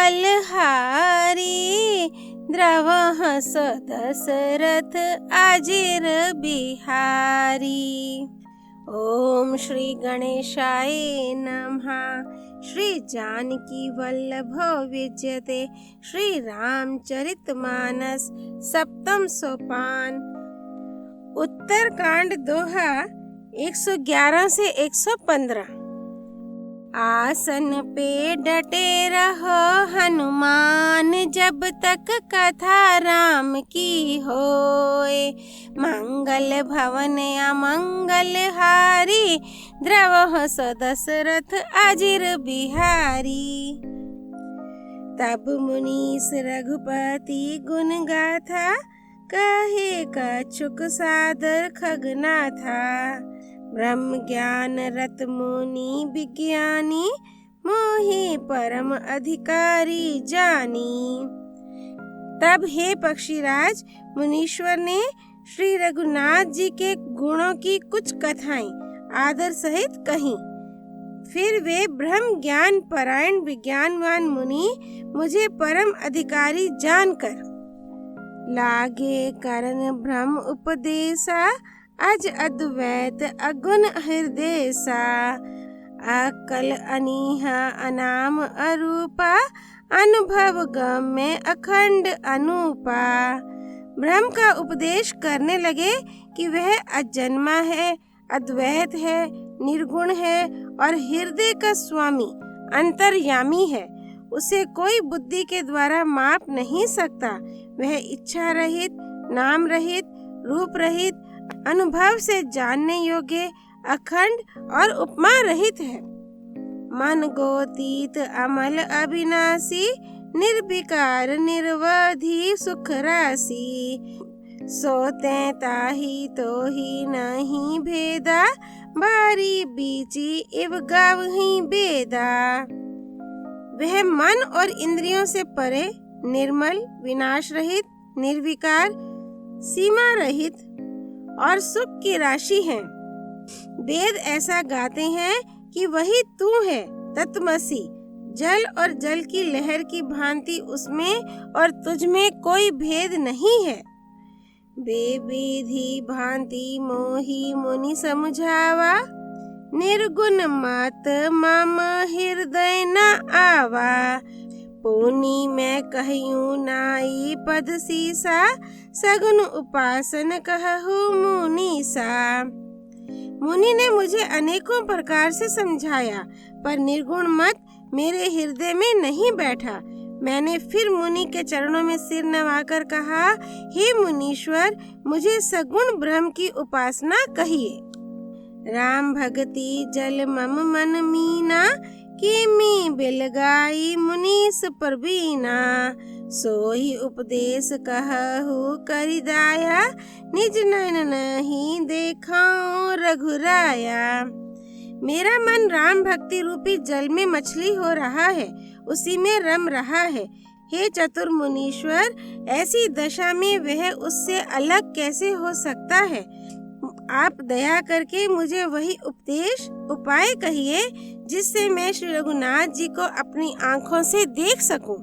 बलहारी, द्रवः स दशरथ अजिर बिहारी। ओम श्री गणेशाय नमः। श्री जानकी वल्लभो विजयते, श्री रामचरितमानस सप्तम सोपान। उत्तरकांड दोहा 111 से 115। आसन पे डटे रहो हनुमान, जब तक कथा राम की होए। मंगल भवन अमंगल हारी, द्रवः स दशरथ अजिर बिहारी। तब मुनीस रघुपति गुण गाथा, कहे कछुक सादर खगनाथा। ब्रह्म ज्ञान रत मुनि विज्ञानी, मोहि परम अधिकारी जानी। तब हे पक्षीराज, मुनीश्वर ने श्री रघुनाथ जी के गुणों की कुछ कथाएं आदर सहित कहीं। फिर वे ब्रह्म ज्ञान परायण विज्ञानवान मुनि मुझे परम अधिकारी जानकर लागे करन ब्रह्म उपदेशा, अज अद्वैत अगुण हृदयसा। अकल अनीहा अनाम अरूपा, अनुभव गम्य अखंड अनूपा। ब्रह्म का उपदेश करने लगे कि वह अजन्मा है, अद्वैत है, निर्गुण है और हृदय का स्वामी अंतर्यामी है। उसे कोई बुद्धि के द्वारा माप नहीं सकता। वह इच्छा रहित, नाम रहित, रूप रहित, अनुभव से जानने योग्य, अखंड और उपमा रहित है। मन गोतीत अमल अविनाशी, निर्विकार निर्वधि सुख राशि। सोते ताहि तोहि नहीं भेदा, बारी बीची इव गावहि बेदा। वह मन और इंद्रियों से परे, निर्मल, विनाश रहित, निर्विकार, सीमा रहित और सुख की राशि है। वेद ऐसा गाते हैं कि वही तू है, तत्वमसि। जल और जल की लहर की भांति उसमें और तुझ में कोई भेद नहीं है। बेविधि भांति मोहि मुनि समझावा, निर्गुण मत मम हृदय न आवा। पुनि मैं कहियूं नाई पद सीसा, सगुन उपासन कहूँ मुनीसा। मुनि ने मुझे अनेकों प्रकार से समझाया, पर निर्गुण मत मेरे हृदय में नहीं बैठा। मैंने फिर मुनि के चरणों में सिर नवाकर कहा, हे मुनीश्वर, मुझे सगुण ब्रह्म की उपासना कहिए। राम भगति जल मम मन मीना, किमी बिलगाई मुनीस परवीना। सोही उपदेश कहहु करि दाया, निज नयन नहीं देखाऊं रघुराया। मेरा मन राम भक्ति रूपी जल में मछली हो रहा है, उसी में रम रहा है। हे चतुर मुनीश्वर, ऐसी दशा में वह उससे अलग कैसे हो सकता है? आप दया करके मुझे वही उपदेश उपाय कहिए, जिससे मैं श्री रघुनाथ जी को अपनी आँखों से देख सकूं।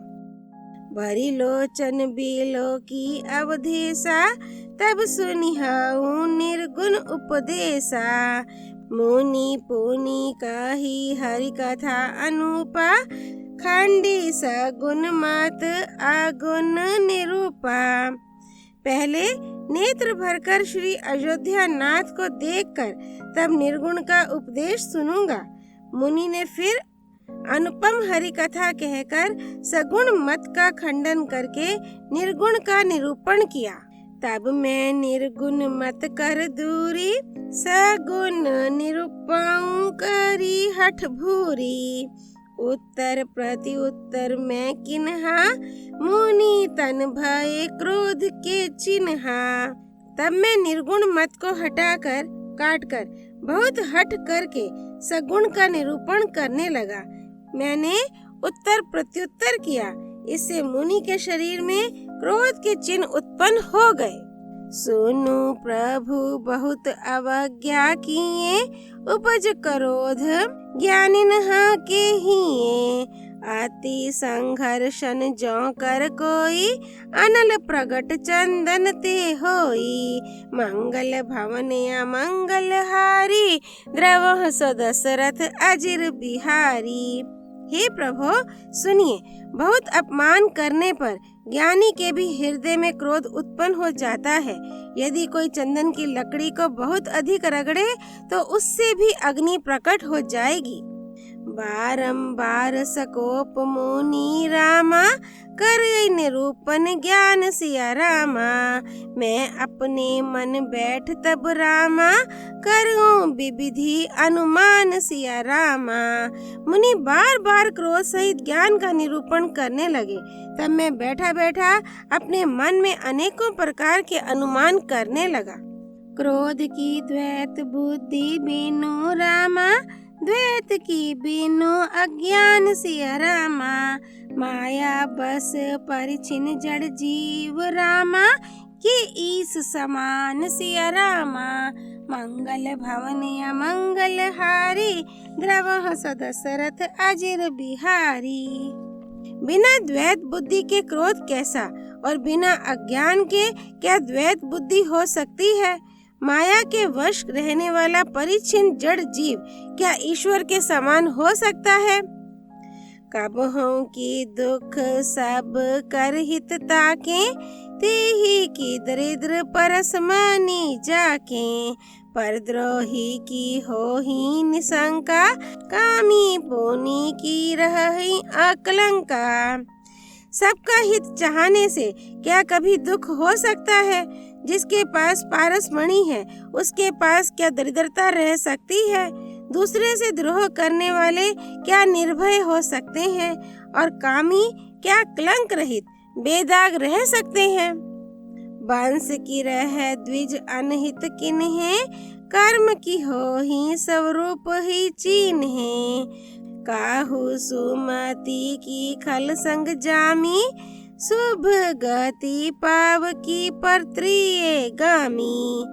भरी लोचन बिलो की अवधेशा, तब सुनिहऊं निर्गुण उपदेशा। मुनि पुनि कही हरि कथा अनूपा, खंडी सगुन मत अगुण निरूपा। पहले नेत्र भरकर श्री अयोध्या नाथ को देखकर तब निर्गुण का उपदेश सुनूंगा। मुनि ने फिर अनुपम हरि कथा कहकर सगुण मत का खंडन करके निर्गुण का निरूपण किया। तब मैं निर्गुण मत कर दूरी, सगुण निरूपाऊं करी हठ भूरी। उत्तर प्रति उत्तर मैं किन्हा, मुनि तन भय क्रोध के चिन्हा। तब मैं निर्गुण मत को हटाकर काटकर बहुत हठ करके सगुण का निरूपण करने लगा। मैंने उत्तर प्रत्युत्तर किया, इससे मुनि के शरीर में क्रोध के चिन्ह उत्पन्न हो गए। सुनु प्रभु बहुत अवज्ञा किए, उपज क्रोध ज्ञानिन के हिए। अति संघर्षण जो कर कोई, अनल प्रगट चंदन ते होई। मंगल भवन अमंगल हारी, द्रवह सो दशरथ अजिर बिहारी। हे प्रभु सुनिए, बहुत अपमान करने पर ज्ञानी के भी हृदय में क्रोध उत्पन्न हो जाता है। यदि कोई चंदन की लकड़ी को बहुत अधिक रगड़े तो उससे भी अग्नि प्रकट हो जाएगी। बारंबार सकोप मुनि रामा, कर निरूपण ज्ञान सिया रामा। मैं अपने मन बैठ तब रामा, करूं विविधि अनुमान सिया रामा। मुनि बार बार क्रोध सहित ज्ञान का निरूपण करने लगे। तब मैं बैठा बैठा अपने मन में अनेकों प्रकार के अनुमान करने लगा। क्रोध की द्वैत बुद्धि बिनु रामा, द्वैत की बिनु अज्ञान सिया रामा। माया बस परिछिन जड़ जीव रामा, कि ईस समान सिया रामा। मंगल भवन अमंगल हारी, द्रवह सो दशरथ अजिर बिहारी। बिना द्वैत बुद्धि के क्रोध कैसा, और बिना अज्ञान के क्या द्वैत बुद्धि हो सकती है। माया के वश रहने वाला परिच्छिन्न जड़ जीव क्या ईश्वर के समान हो सकता है। कबहुं की दुख सब कर हित ताके, तेहि की दरिद्र परस मानी जाके। परद्रोही की होहि निशंका, कामी पुनि की रहहि अकलंका। सबका हित चाहने से क्या कभी दुख हो सकता है। जिसके पास पारस मणि है, उसके पास क्या दरिद्रता रह सकती है। दूसरे से द्रोह करने वाले क्या निर्भय हो सकते हैं, और कामी क्या कलंक रहित बेदाग रह सकते हैं। वंश की रह द्विज अनहित किन्हे, कर्म की होहि स्वरूप ही चीन्हे। काहू सुमति की खल संग जामी, शुभ गति पाव की परत्रिये गामी।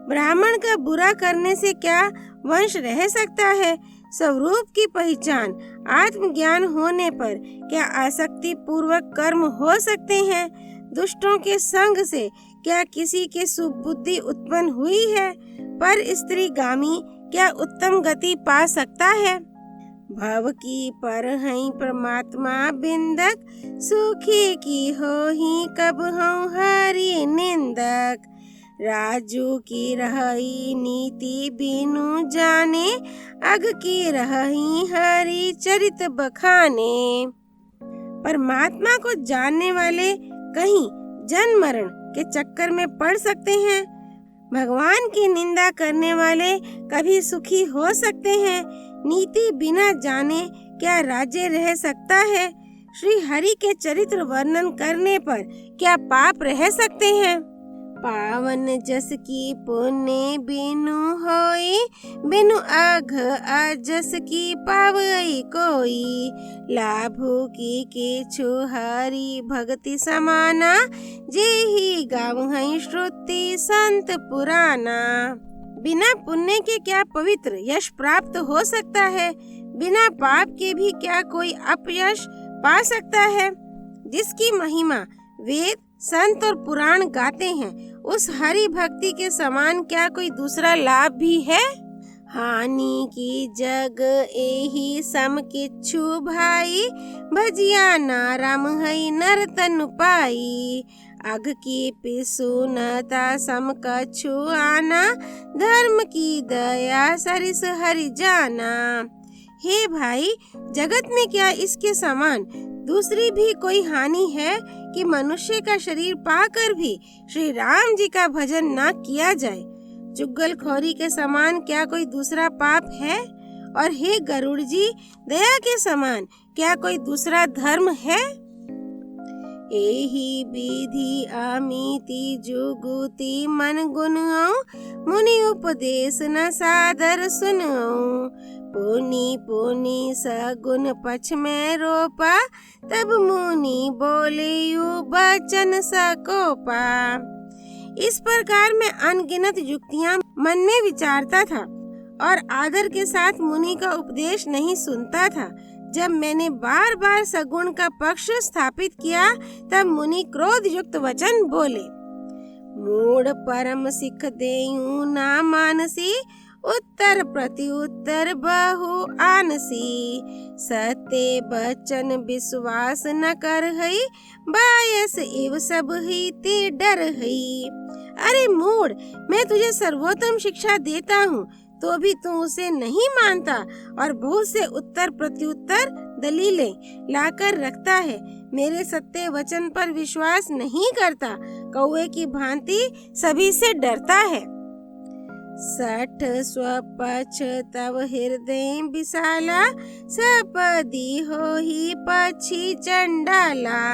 ब्राह्मण का बुरा करने से क्या वंश रह सकता है। स्वरूप की पहचान आत्मज्ञान होने पर क्या आसक्ति पूर्वक कर्म हो सकते हैं। दुष्टों के संग से क्या किसी के सुबुद्धि उत्पन्न हुई है। पर स्त्री गामी क्या उत्तम गति पा सकता है। भव की पर हई परमात्मा बिंदक, सुखी की होहि कब हूँ हरि निंदक। राजू की रही नीति बिनु जाने, अग की रही हरि चरित बखाने। परमात्मा को जानने वाले कहीं जन्म मरण के चक्कर में पड़ सकते हैं। भगवान की निंदा करने वाले कभी सुखी हो सकते हैं। नीति बिना जाने क्या राज्य रह सकता है। श्री हरि के चरित्र वर्णन करने पर क्या पाप रह सकते हैं। पावन जस की पुण्य बिनु होई, बिनु अघ अजस की पावई कोई। लाभु की केछु हरि भक्ति समाना, जेहि गावहई श्रुति संत पुराना। बिना पुण्य के क्या पवित्र यश प्राप्त हो सकता है। बिना पाप के भी क्या कोई अपयश पा सकता है। जिसकी महिमा वेद संत और पुराण गाते हैं, उस हरि भक्ति के समान क्या कोई दूसरा लाभ भी है। हानि की जग एही सम किछु भाई, भजिया नाराम हई नर तनु पाई। अघ की पिसुनता सम कछु आना, धर्म की दया सरिस हरि जाना। हे भाई, जगत में क्या इसके समान दूसरी भी कोई हानि है कि मनुष्य का शरीर पाकर भी श्री राम जी का भजन ना किया जाए। चुगलखोरी के समान क्या कोई दूसरा पाप है। और हे गरुड़ जी, दया के समान क्या कोई दूसरा धर्म है। एही विधि अमिति जुगुति मन गुनऊ, मुनि उपदेश न सादर सुनऊ। पुनि पुनि सगुन पक्ष में रोपा, तब मुनि बोले यू बचन सकोपा। इस प्रकार मैं अनगिनत युक्तियां मन में विचारता था और आदर के साथ मुनि का उपदेश नहीं सुनता था। जब मैंने बार बार सगुण का पक्ष स्थापित किया तब मुनि क्रोध युक्त वचन बोले। मूढ़ परम सिख देयूं ना मानसी, उत्तर प्रति उत्तर बहु आनसी। सत्य बचन विश्वास न कर हई, बायस इव सब ही ते डर हई। अरे मूढ़, मैं तुझे सर्वोत्तम शिक्षा देता हूँ तो भी तू उसे नहीं मानता और बहुत से उत्तर प्रत्युत्तर दलीलें लाकर रखता है। मेरे सत्य वचन पर विश्वास नहीं करता, कौवे की भांति सभी से डरता है। सठ स्वपक्ष तव हृदय विशाला, सपदी हो ही पक्षी चंडाला।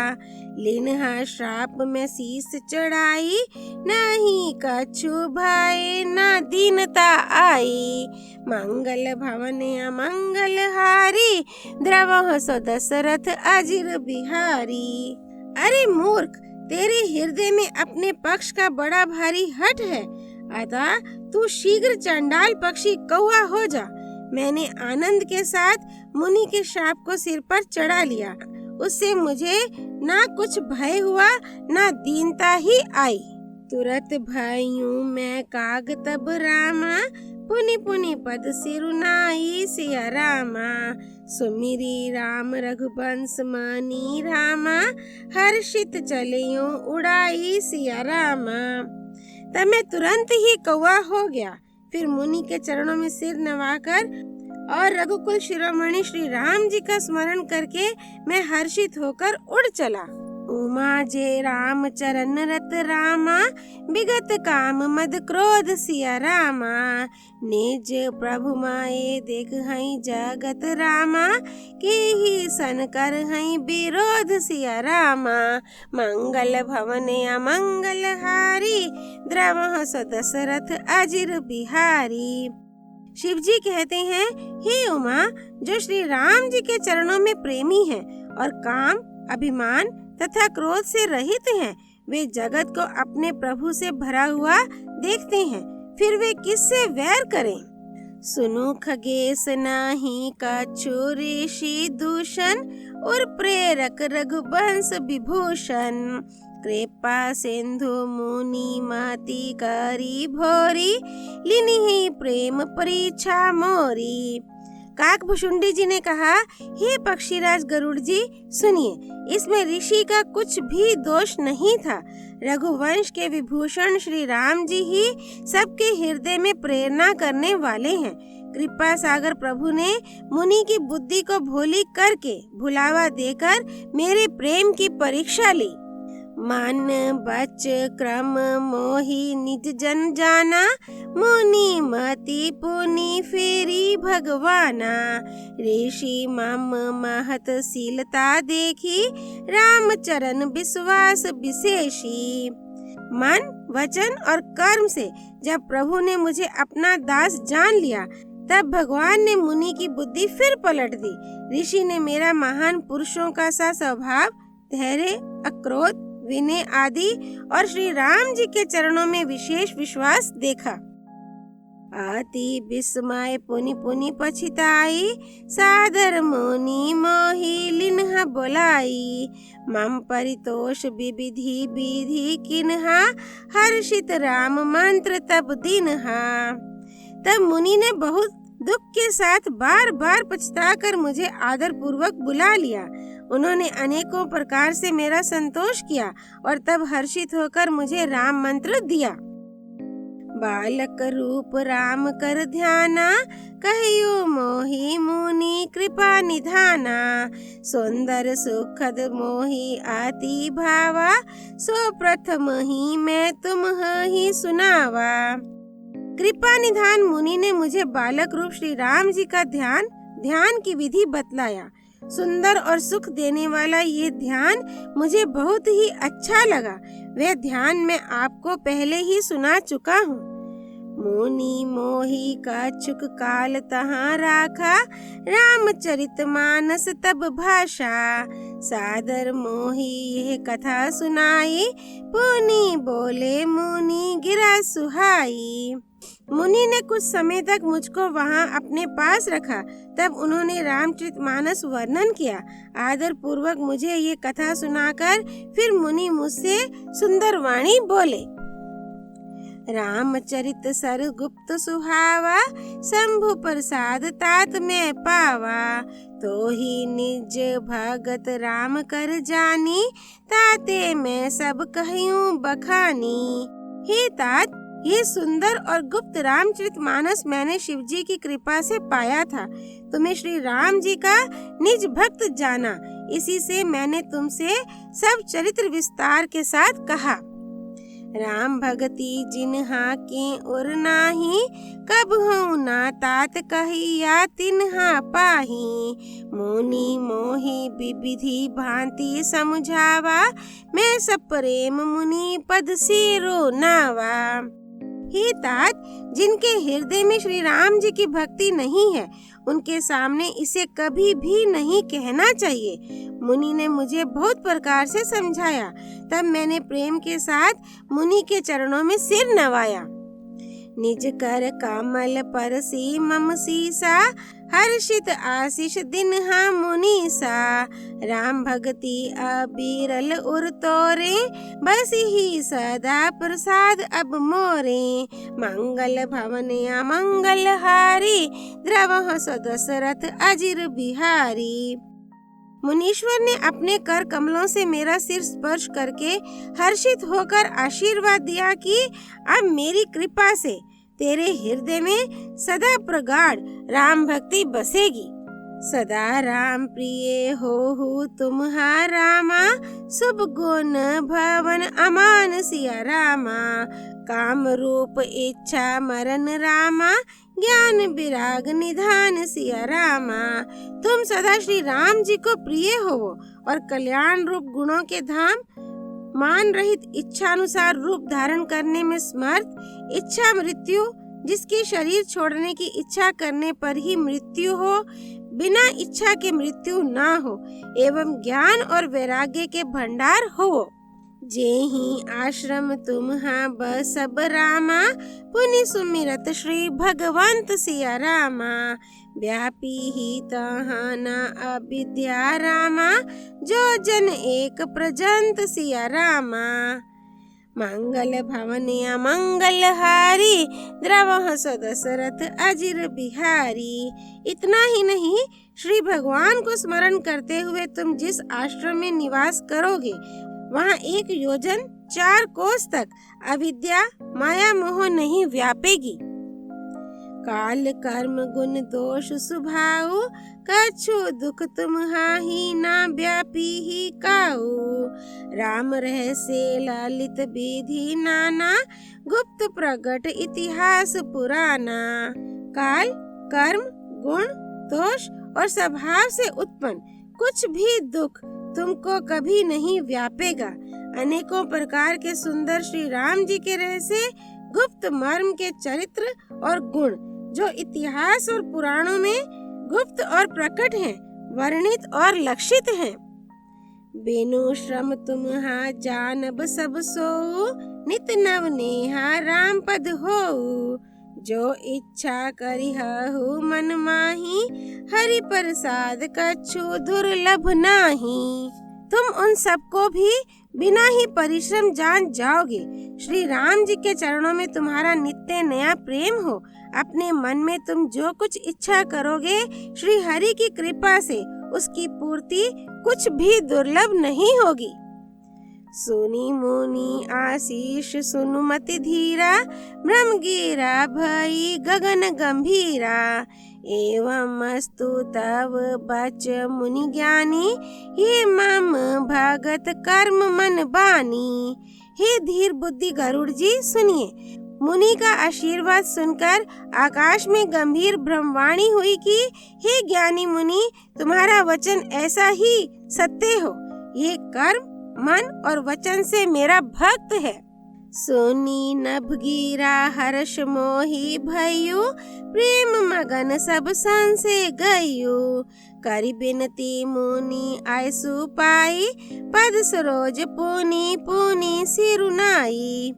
लिन्हा श्राप में शीस चढ़ाई, नहीं कछु भय न दीनता आई। मंगल भवन अमंगल हारी, द्रवह सो दशरथ अजिर बिहारी। अरे मूर्ख, तेरे हृदय में अपने पक्ष का बड़ा भारी हठ है, अतः तू शीघ्र चंडाल पक्षी कौवा हो जा। मैंने आनंद के साथ मुनि के श्राप को सिर पर चढ़ा लिया, उससे मुझे ना कुछ भय हुआ ना दीनता ही आई। तुरत भयूं मैं काग तब रामा, पुनि पुनि पद सिरुनाई सिया रामा। सुमिरी राम रघुवंश मानी रामा, हर्षित चलियों उड़ाई सिया रामा। तब मैं तुरंत ही कौवा हो गया। फिर मुनि के चरणों में सिर नवाकर और रघुकुल शिरोमणि श्री राम जी का स्मरण करके मैं हर्षित होकर उड़ चला। उमा जे राम चरण रत रामा, विगत काम मद क्रोध सिया रामा। निज प्रभु माए देख हई जगत रामा, के ही सन कर हई विरोध सिया रामा। मंगल भवन अमंगल हारी, द्रवह सो दशरथ अजिर बिहारी। शिव जी कहते हैं, हे उमा, जो श्री राम जी के चरणों में प्रेमी हैं और काम, अभिमान तथा क्रोध से रहित हैं, वे जगत को अपने प्रभु से भरा हुआ देखते हैं, फिर वे किससे वैर करें। सुनु खगेश नाही कछु ऋषि दूषण, और प्रेरक रघुवंश विभूषण। कृपा सिंधु मुनि मति करी भोरी, लिन्हि प्रेम परीक्षा मोरी। काकभुशुंडी जी ने कहा, हे पक्षीराज गरुड़ जी, सुनिए, इसमें ऋषि का कुछ भी दोष नहीं था। रघुवंश के विभूषण श्री राम जी ही सबके हृदय में प्रेरणा करने वाले हैं। कृपा सागर प्रभु ने मुनि की बुद्धि को भोली करके भुलावा देकर मेरे प्रेम की परीक्षा ली। मन बच क्रम मोहि निज जन जाना, मुनि मति पुनि फेरी भगवाना। ऋषि मम महत शीलता देखी, राम चरण विश्वास विशेषी। मन, वचन और कर्म से जब प्रभु ने मुझे अपना दास जान लिया, तब भगवान ने मुनि की बुद्धि फिर पलट दी। ऋषि ने मेरा महान पुरुषों का सा स्वभाव, धैर्य, अक्रोध, विनय आदि और श्री राम जी के चरणों में विशेष विश्वास देखा। अति विस्मय पुनि पुनि पछिताई, सादर मुनि मोहि लिन्हा बोलाई। मम परितोष विविधि विधि किन्हा, हर्षित राम मंत्र तब दिन्हा। तब मुनि ने बहुत दुख के साथ बार बार पछताकर मुझे आदर पूर्वक बुला लिया। उन्होंने अनेकों प्रकार से मेरा संतोष किया और तब हर्षित होकर मुझे राम मंत्र दिया। बालक रूप राम कर ध्याना, कहियो मोहि मुनि कृपा निधाना। सुंदर सुखद मोहि अति भावा, सो प्रथम ही मैं तुम ही सुनावा। कृपा निधान मुनि ने मुझे बालक रूप श्री राम जी का ध्यान की विधि बतलाया। सुंदर और सुख देने वाला ये ध्यान मुझे बहुत ही अच्छा लगा। वह ध्यान मैं आपको पहले ही सुना चुका हूँ। मुनि मोही कछुक काल तहाँ राखा, रामचरित मानस तब भाषा। सादर मोही यह कथा सुनाई, पुनि बोले मुनि गिरा सुहाई। मुनि ने कुछ समय तक मुझको वहाँ अपने पास रखा। तब उन्होंने रामचरितमानस वर्णन किया। आदर पूर्वक मुझे ये कथा सुनाकर फिर मुनि मुझसे सुंदर वाणी बोले। रामचरित सर गुप्त सुहावा, शंभु प्रसाद तात में पावा। तो ही निज भगत राम कर जानी, ताते मैं सब कहूँ बखानी। हे तात, ये सुंदर और गुप्त रामचरितमानस मैंने शिव जी की कृपा से पाया था। तुम्हें श्री राम जी का निज भक्त जाना, इसी से मैंने तुमसे सब चरित्र विस्तार के साथ कहा। राम भगति जिन्हा के उर नाही, कब हूँ ना तात कहिया तिन्हा पाही। मुनि मोहि विविधि भांति समझावा, मैं सब प्रेम मुनि पद सिरो नावा। हे तात, जिनके हृदय में श्री राम जी की भक्ति नहीं है, उनके सामने इसे कभी भी नहीं कहना चाहिए। मुनि ने मुझे बहुत प्रकार से समझाया, तब मैंने प्रेम के साथ मुनि के चरणों में सिर नवाया। निज कर कमल परसी मम सीसा, हर्षित आशीष दिन्हा मुनीसा। राम भगति अबीरल उर तोरे, बस ही सदा प्रसाद अब मोरे। मंगल भवन अमंगल हारी, द्रवह सदशरथ अजिर बिहारी। मुनीश्वर ने अपने कर कमलों से मेरा सिर स्पर्श करके हर्षित होकर आशीर्वाद दिया कि अब मेरी कृपा से तेरे हृदय में सदा प्रगाढ़ राम भक्ति बसेगी। सदा राम प्रिय हो तुम्हारा रामा, शुभ गुण भवन अमान सिया रामा। काम रूप इच्छा मरण रामा, ज्ञान विराग निधान सिया रामा। तुम सदा श्री राम जी को प्रिय हो और कल्याण रूप गुणों के धाम, मान रहित इच्छानुसार रूप धारण करने में समर्थ, इच्छा मृत्यु, जिसकी शरीर छोड़ने की इच्छा करने पर ही मृत्यु हो, बिना इच्छा के मृत्यु ना हो, एवं ज्ञान और वैराग्य के भंडार हो। जेहि आश्रम तुम्हा बसब रामा, पुनि सुमिरत श्री भगवंत सिया रामा। व्यापी ही तहाँ न अविद्या रामा, जो जन एक प्रजंत सिया रामा। मंगल भवन अमंगल हारी, द्रवह सदशरथ अजिर बिहारी। इतना ही नहीं, श्री भगवान को स्मरण करते हुए तुम जिस आश्रम में निवास करोगे, वहाँ 1 योजन 4 कोस तक अविद्या माया मोह नहीं व्यापेगी। काल कर्म गुण दोष स्वभाव, कछु दुख तुम्हाहि ना व्यापी ही काऊ। राम रहस्य ललित विधि नाना, गुप्त प्रगट इतिहास पुराना। काल, कर्म, गुण, दोष और स्वभाव से उत्पन्न कुछ भी दुख तुमको कभी नहीं व्यापेगा। अनेकों प्रकार के सुंदर श्री राम जी के रहस्य, गुप्त मर्म के चरित्र और गुण, जो इतिहास और पुराणों में गुप्त और प्रकट हैं, वर्णित और लक्षित हैं। बिनु श्रम तुम्हा जानब सब सोऊ, नित नव नेहा राम पद होऊ। जो इच्छा करिहु मन माही, हरि प्रसाद कछु दुर्लभ नाही। तुम उन सबको भी बिना ही परिश्रम जान जाओगे। श्री राम जी के चरणों में तुम्हारा नित्य नया प्रेम हो। अपने मन में तुम जो कुछ इच्छा करोगे, श्री हरि की कृपा से उसकी पूर्ति कुछ भी दुर्लभ नहीं होगी। सुनी मुनि आशीष सुनुमति धीरा, ब्रह्म गिरा भई गगन गंभीरा। एवं अस्तु तव बच मुनि ज्ञानी, ये मम भगत कर्म मन बानी। हे धीर बुद्धि गरुड़ जी, सुनिए। मुनि का आशीर्वाद सुनकर आकाश में गंभीर ब्रह्मवाणी हुई कि हे ज्ञानी मुनि, तुम्हारा वचन ऐसा ही सत्य हो। ये कर्म, मन और वचन से मेरा भक्त है। सोनी नभ गिरा हर्ष मोही भयु, प्रेम मगन सब संसे गयु। करि बिनती मुनि आयसु पाई, पद सरोज पुनि पुनि सिरुनाई।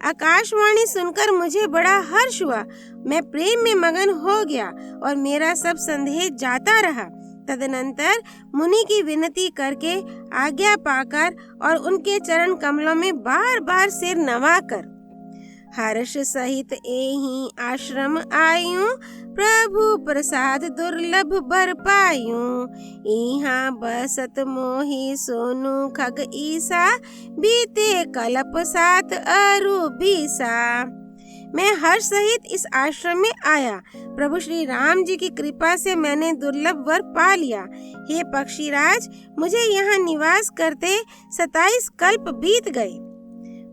आकाशवाणी सुनकर मुझे बड़ा हर्ष हुआ। मैं प्रेम में मगन हो गया और मेरा सब संदेह जाता रहा। तदनंतर मुनि की विनती करके आज्ञा पाकर और उनके चरण कमलों में बार बार सिर नवाकर हर्ष सहित एहि आश्रम आयूं, प्रभु प्रसाद दुर्लभ बर पायूं। इहाँ बसत मोहि सोनू खग ईसा, बीते कल्प सात अरु बीसा। मैं हर्ष सहित इस आश्रम में आया। प्रभु श्री राम जी की कृपा से मैंने दुर्लभ वर पा लिया। हे पक्षीराज, मुझे यहाँ निवास करते 27 कल्प बीत गए।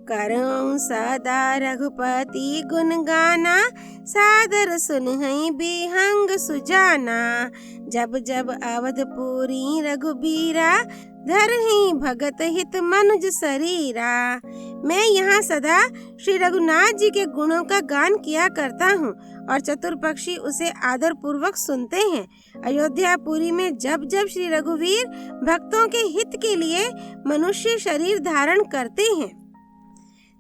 करऊं सदा रघुपति गुण गाना, सादर सुनहि बिहंग सुजाना। जब जब अवधपुरी रघुबीरा, धरहि भगत हित मनुज शरीरा। मैं यहाँ सदा श्री रघुनाथ जी के गुणों का गान किया करता हूँ और चतुर पक्षी उसे आदर पूर्वक सुनते हैं। अयोध्यापुरी में जब जब श्री रघुवीर भक्तों के हित के लिए मनुष्य शरीर धारण करते हैं,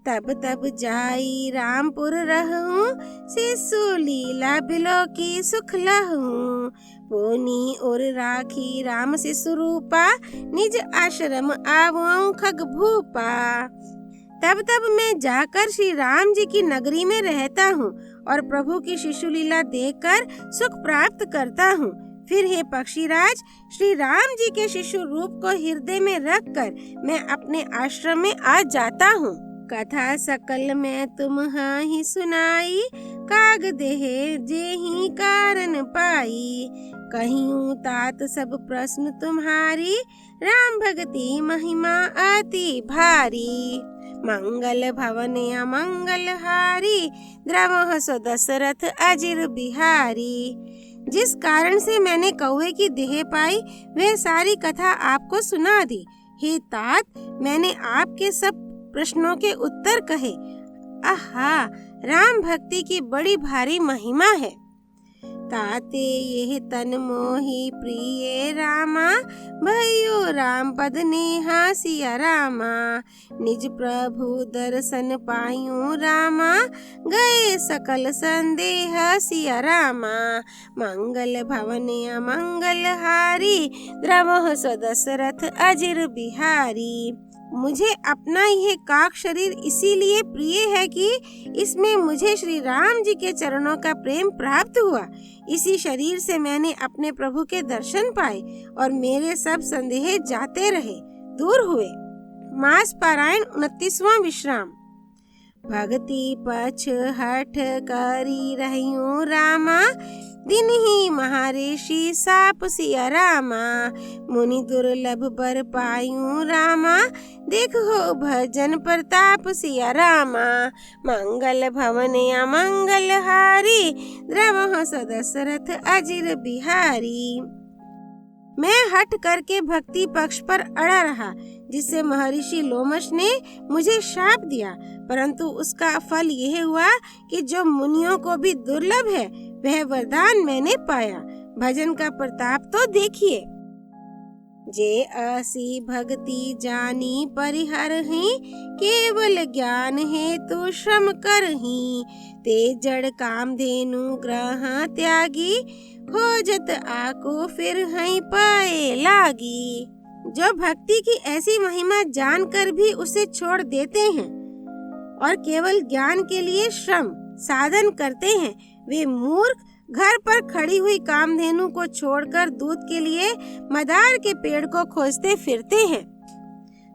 तब तब जाई रामपुर रहूं, शिशु लीला बिलो की सुख लहूं। पुनि और राखी राम शिशु रूपा, निज आश्रम आवऊं खग भूपा। तब तब मैं जाकर श्री राम जी की नगरी में रहता हूँ और प्रभु की शिशु लीला देखकर सुख प्राप्त करता हूँ। फिर हे पक्षीराज, श्री राम जी के शिशु रूप को हृदय में रखकर मैं अपने आश्रम में आ जाता हूँ। कथा सकल में तुम ही सुनाई, काग देहे जेहि कारण पाई। कहियूं तात सब प्रश्न तुम्हारी, राम भगति महिमा अति भारी। मंगल भवन अमंगल हारी, द्रवह सो दशरथ अजिर बिहारी। जिस कारण से मैंने कौवे की देह पाई, वह सारी कथा आपको सुना दी। हे तात, मैंने आपके सब प्रश्नों के उत्तर कहे। आहा, राम भक्ति की बड़ी भारी महिमा है। ताते यह तन मोहि प्रिय रामा, भयो राम पद नेहा सिया रामा। निज प्रभु दर्शन पायूं रामा, गए सकल संदेह सिया रामा। मंगल भवन अमंगल हारी, द्रवह सो दशरथ अजिर बिहारी। मुझे अपना यह काक शरीर इसीलिए प्रिय है कि इसमें मुझे श्री राम जी के चरणों का प्रेम प्राप्त हुआ। इसी शरीर से मैंने अपने प्रभु के दर्शन पाए और मेरे सब संदेह जाते रहे, दूर हुए। मास पारायण 29वां विश्राम। भक्ति पछ हठ करी रहियूं रामा, दिन ही महाऋषि साप सिया रामा। मुनि दुर्लभ बर पायूं रामा, देखो भजन प्रताप सिया रामा। मंगल भवन अमंगल हारी, द्रवह सो दशरथ अजिर बिहारी। मैं हट करके भक्ति पक्ष पर अड़ा रहा, जिससे महर्षि लोमश ने मुझे शाप दिया, परंतु उसका फल यह हुआ कि जो मुनियों को भी दुर्लभ है, वह वरदान मैंने पाया। भजन का प्रताप तो देखिए। जे असी भक्ति जानी परिहरहि, केवल ज्ञान हेतु श्रम करहि। ते जड़ काम धेनु ग्रह त्यागी, खोजत आको फिर हई पाए लागी। जो भक्ति की ऐसी महिमा जानकर भी उसे छोड़ देते हैं और केवल ज्ञान के लिए श्रम साधन करते हैं, वे मूर्ख घर पर खड़ी हुई कामधेनु को छोड़कर दूध के लिए मदार के पेड़ को खोजते फिरते हैं।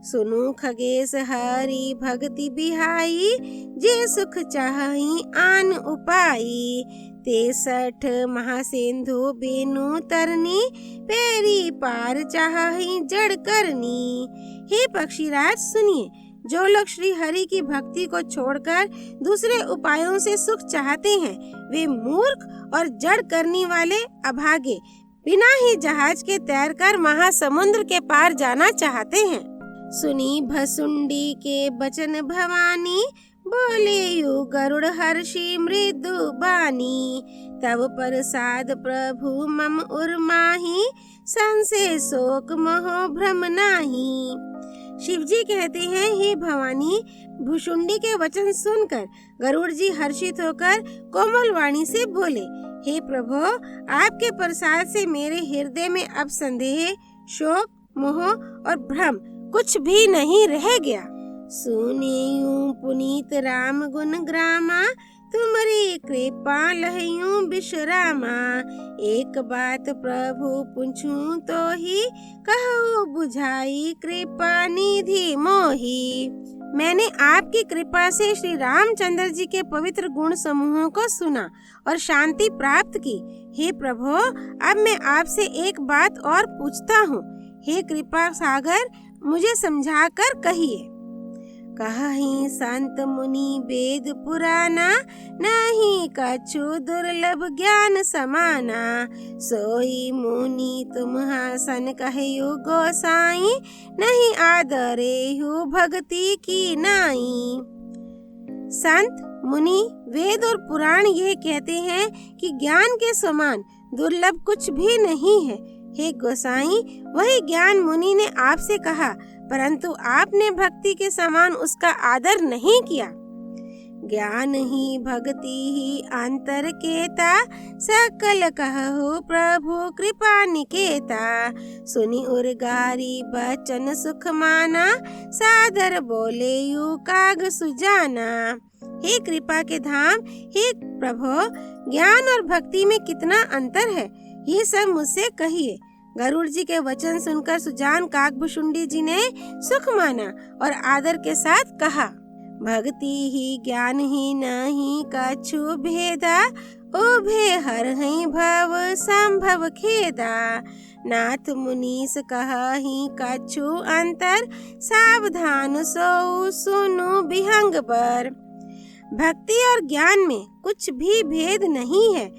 सुनु खगेश हरि भक्ति बिहाई, जे सुख चाहि आन उपाई। 63 महासिंधु बेनु तरनी, पेरी पार चाहि जड़ करनी। हे पक्षीराज सुनिए, जो लोग श्री हरि की भक्ति को छोड़कर दूसरे उपायों से सुख चाहते हैं, वे मूर्ख और जड़ करने वाले अभागे बिना ही जहाज के तैरकर महासमुद्र के पार जाना चाहते हैं। सुनी भसुंडी के बचन भवानी, बोले यू गरुड़ हर्षि मृदु बानी। तब प्रसाद प्रभु मम उर्माही, संशय शोक मोह भ्रम नाही। शिव जी कहते हैं, हे भवानी, भुशुंडी के वचन सुनकर गरुड़ जी हर्षित होकर कोमल वाणी से बोले, हे प्रभु, आपके प्रसाद से मेरे हृदय में अब संदेह, शोक, मोह और भ्रम कुछ भी नहीं रह गया। सुनियूं पुनीत राम गुण ग्रामा, तुम्हारी कृपा लहयूं विश्रामा। एक बात प्रभु पूछूं तो ही, कहूँ बुझाई कृपा निधि मोही। मैंने आपकी कृपा से श्री रामचंद्र जी के पवित्र गुण समूहों को सुना और शांति प्राप्त की। हे प्रभु, अब मैं आपसे एक बात और पूछता हूँ। हे कृपा सागर, मुझे समझाकर कहिए। कहीं संत मुनि वेद पुराना, नहीं कछु दुर्लभ ज्ञान समाना। सोई मुनि तुम सन कहियो गोसाई, नहीं आदरे हु भक्ति की नाई। संत मुनि वेद और पुराण यह कहते हैं कि ज्ञान के समान दुर्लभ कुछ भी नहीं है। हे गोसाई, वही ज्ञान मुनि ने आपसे कहा, परंतु आपने भक्ति के समान उसका आदर नहीं किया। ज्ञान ही भक्ति ही अंतर केता, सकल कहु प्रभु कृपा निकेता। सुनी उर्गारी बचन सुख माना, सादर बोले यू काग सुजाना। हे कृपा के धाम, हे प्रभु, ज्ञान और भक्ति में कितना अंतर है, ये सब मुझसे कहिए। गरुड़ जी के वचन सुनकर सुजान काकभुशुंडी जी ने सुख माना और आदर के साथ कहा, भक्ति ही ज्ञान ही नहीं कछु भेदा, उभे हर ही भव संभव खेदा। नाथ मुनीस कहि कछु अंतर, सावधान सो सुनु विहंग बर। भक्ति और ज्ञान में कुछ भी भेद नहीं है,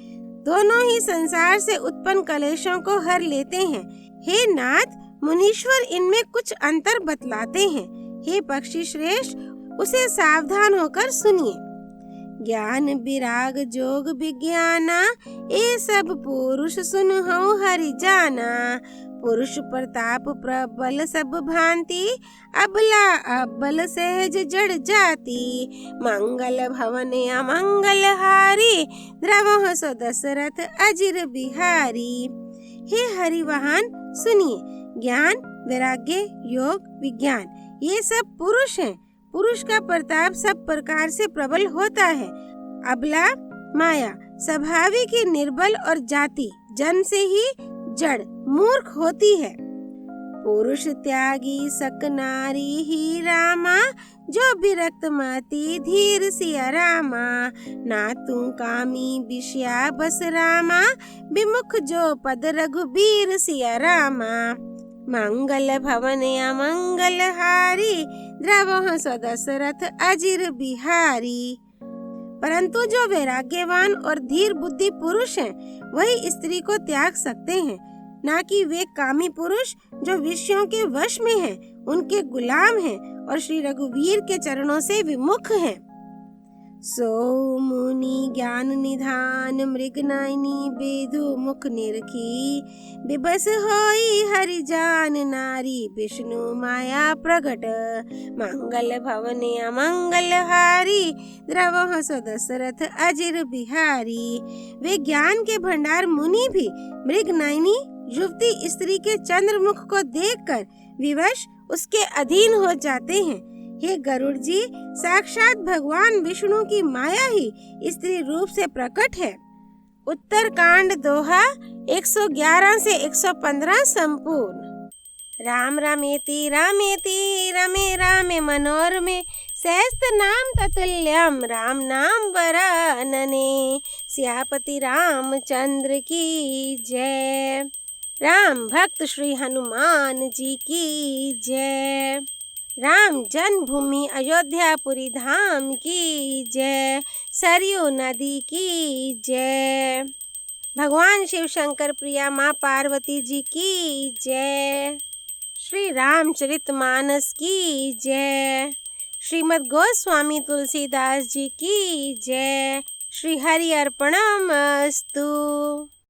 दोनों ही संसार से उत्पन्न कलेशों को हर लेते हैं। हे नाथ, मुनीश्वर इनमें कुछ अंतर बतलाते हैं। हे पक्षी श्रेष्ठ, उसे सावधान होकर सुनिए। ज्ञान विराग जोग विज्ञाना, ये सब पुरुष सुनहु हरि जाना। पुरुष प्रताप प्रबल सब भांति, अबला अबल सहज जड़ जाति। मंगल भवन अमंगल हारी, द्रवह सो दशरथ अजिर बिहारी। हे हरिवाहन, सुनिए। ज्ञान, वैराग्य, योग, विज्ञान, ये सब पुरुष हैं। पुरुष का प्रताप सब प्रकार से प्रबल होता है। अबला माया स्वाभाविक ही निर्बल और जाति जन्म से ही जड़ मूर्ख होती है। पुरुष त्यागी सक नारी ही रामा, जो विरक्त मति धीर सिया रामा। ना तू कामी विषया बस रामा, विमुख जो पद रघुबीर सिया रामा। मंगल भवन अमंगल हारी, द्रवह सो दशरथ अजिर बिहारी। परंतु जो वैराग्यवान और धीर बुद्धि पुरुष हैं, वही स्त्री को त्याग सकते हैं, ना कि वे कामी पुरुष जो विषयों के वश में हैं, उनके गुलाम हैं और श्री रघुवीर के चरणों से विमुख हैं। सो मुनि ज्ञान निधान, मृग नयनी बेधु मुख निरखी। विबस होई हरि जान नारी, विष्णु माया प्रगट। मंगल भवन अमंगल हारी, द्रवह सो दशरथ अजिर बिहारी। वे ज्ञान के भंडार मुनि भी मृग नयनी युवती स्त्री के चंद्रमुख को देखकर विवश उसके अधीन हो जाते हैं। हे गरुड़ जी, साक्षात भगवान विष्णु की माया ही स्त्री रूप से प्रकट है। उत्तर कांड दोहा 111 से 115 संपूर्ण। राम रमेति रमेति रमे रामे मनोरमे, सहस्त्र नाम ततुल्यम राम नाम वरानने। सियापति रामचंद्र की जय। राम भक्त श्री हनुमान जी की जय। राम जन्मभूमि अयोध्यापुरी धाम की जय। सरयू नदी की जय। भगवान शिव शंकर प्रिया माँ पार्वती जी की जय। श्री रामचरितमानस की जय। श्रीमद् गोस्वामी तुलसीदास जी की जय। श्री हरि अर्पणमस्तु।